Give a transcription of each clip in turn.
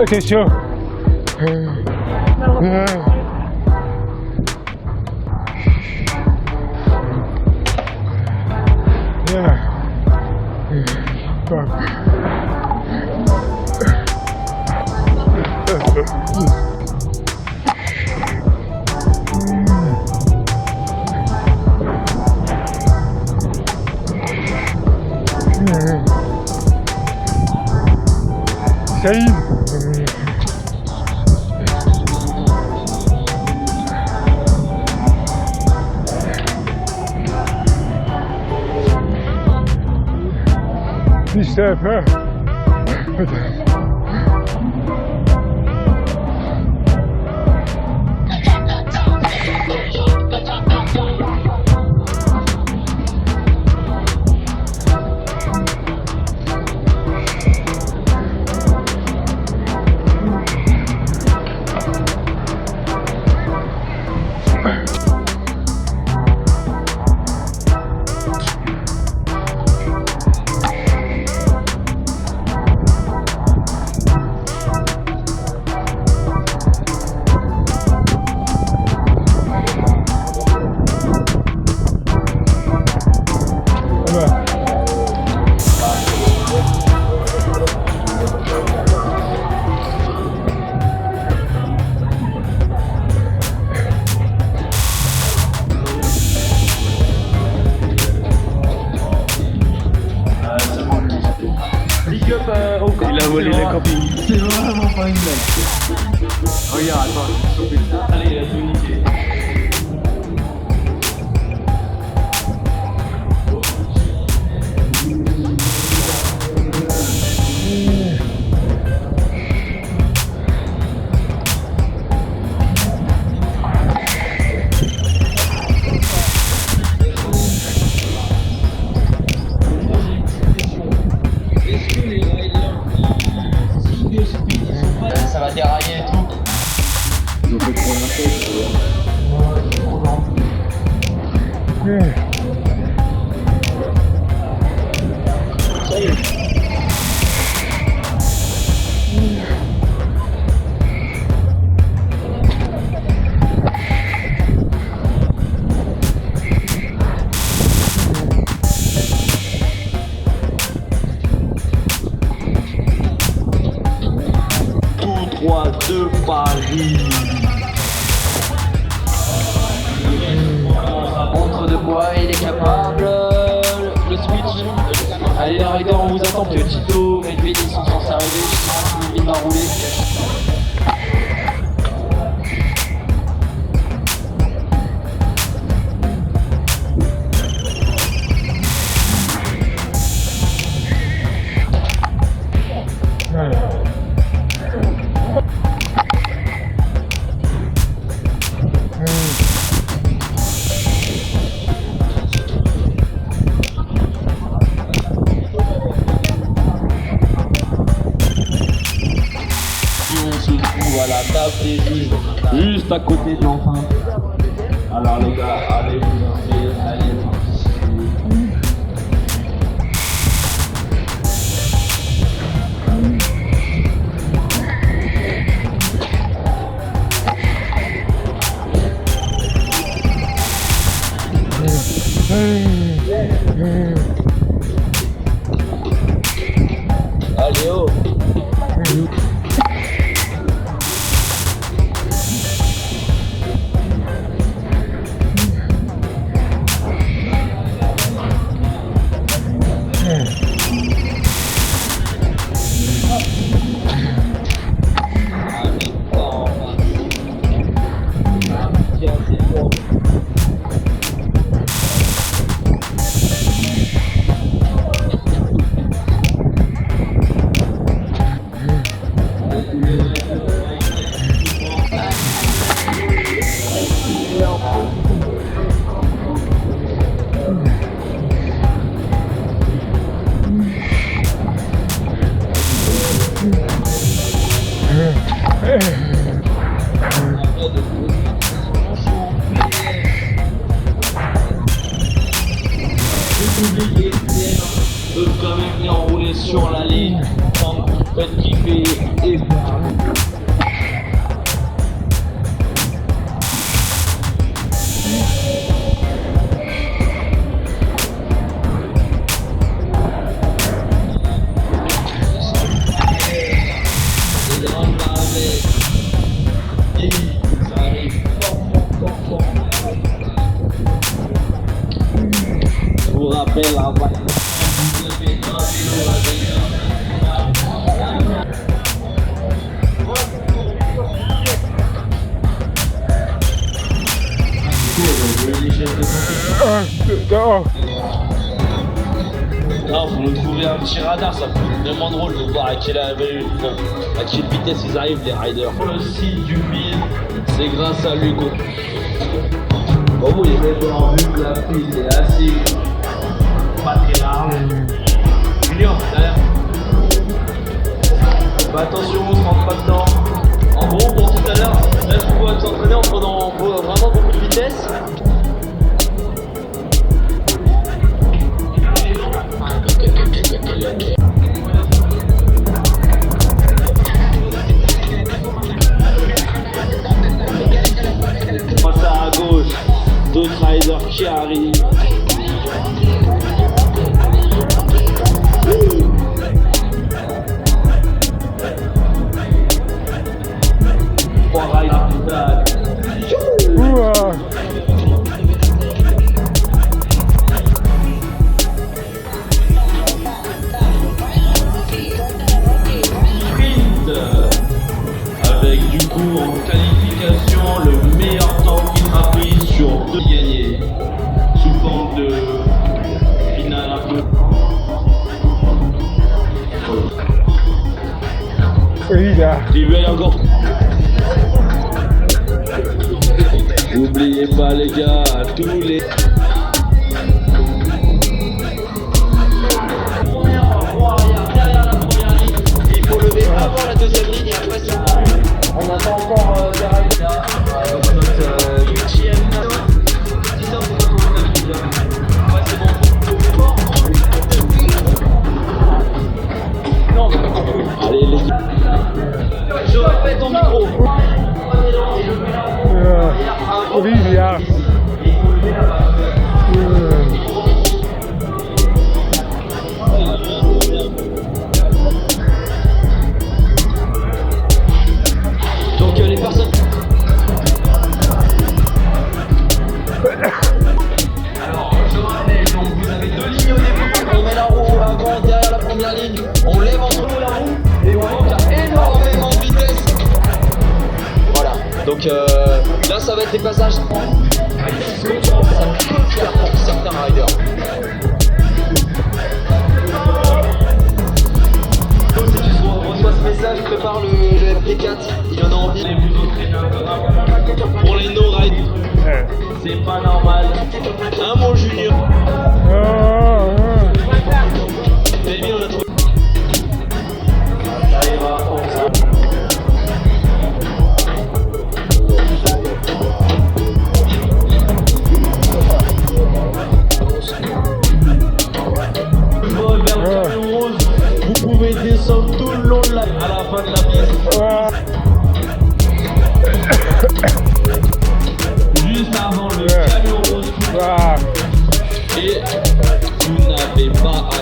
Attention. Saïd. Step, huh? Il a volé la camping. C'est vraiment pas une blague. Regarde, attends. Allez, il a tout niqué. Ça va dérailler et tout. Donc, pour la tête, Ça y est. Tout droit de Paris. Montre de quoi il est capable. Le switch. Allez, les riders, on vous attend. Petito, Medved, ils sont censés arriver. Il va rouler. On se trouve à la table des juges, juste à côté de l'enceinte. Alors les gars, allez vous inscrire, allez participer. Allez, oh. faites kiffer et je vous rappelle la Dehors. Non, faut nous trouver un petit radar, ça peut être vraiment drôle de voir à quelle vitesse ils arrivent les riders. Le site du film, c'est grâce à lui qu'on... Bon, vous les mettons vu que la piste est assez... pas très large. Junior, derrière. Bah attention, on se rentre pas dedans. En gros, pour tout à l'heure, là je pourrais s'entraîner en prenant vraiment beaucoup de vitesse. Passe à gauche, d'autres riders qui arrivent. Trois riders pédales. Ouah. Avec du coup en qualification le meilleur temps qui sera pris sur deux gagnés sous forme de finale un peu. Oui, là. Il veut encore. N'oubliez pas les gars, tous les. Avant la deuxième ligne et après c'est on attend encore des riders. Donc notre 8ème. Ouais, c'est bon. Non. Allez les gars. Je répète ton micro. Oui, là. Donc les personnes. Alors je rappelle, donc vous avez deux lignes au début. On met la roue avant, derrière la première ligne. On lève entre nous la roue et on monte à énormément de vitesse. Voilà. Donc là ça va être des passages. Ça peut faire pour certains riders. Donc si tu reçois ce message, prépare le MP4. Il en a envie. Allez vous entraîner un peu. Pour les no-riders, c'est pas normal. Un mot junior. Baby, on a trouvé. Ça ira, on ça. Vers le camion rose, vous pouvez descendre tout le long de la... à la fin de la piste. Juste avant le camion rose. Et vous n'avez pas à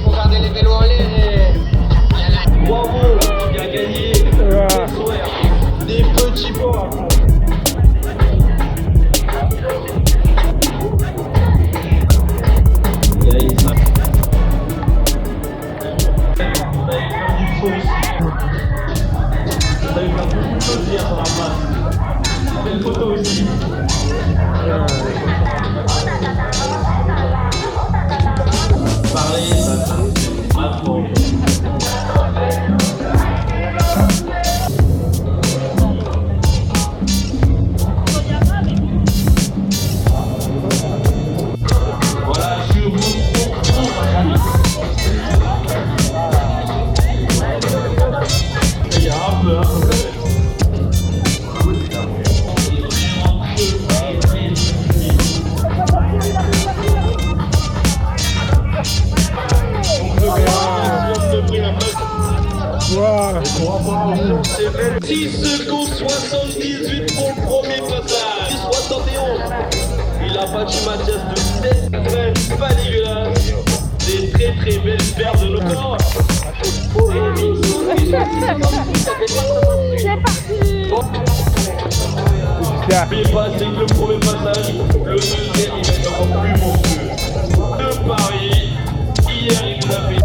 Regardez les vélos aller. Bravo, il a gagné. Des petits pots. Belle photo aussi. Parler, ça maintenant. Voilà, je vous montre. Ouah. 6 secondes 78 pour le premier passage. 71. Il a battu Mathias de 7 mètres. Pas dégueulasse. Des très très belles paires de nos corps. Mais pas c'est que le premier passage. Le deuxième il va être encore plus monstrueux. De Paris. Hier il nous a fait.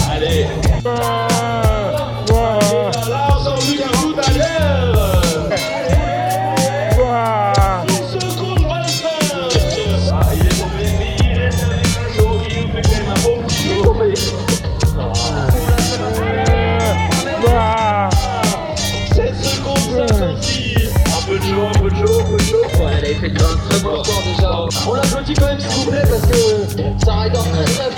Allez. Là on s'en fout du tout à l'heure. 1 seconde 25. Ah il est mauvais mais il reste chaud. Il nous fait quand même un bon petit show. 7 secondes 56. Un peu de chaud. Ouais, elle avait fait du 25 encore déjà. On l'applaudit quand même s'il vous plaît parce que ça Rider très très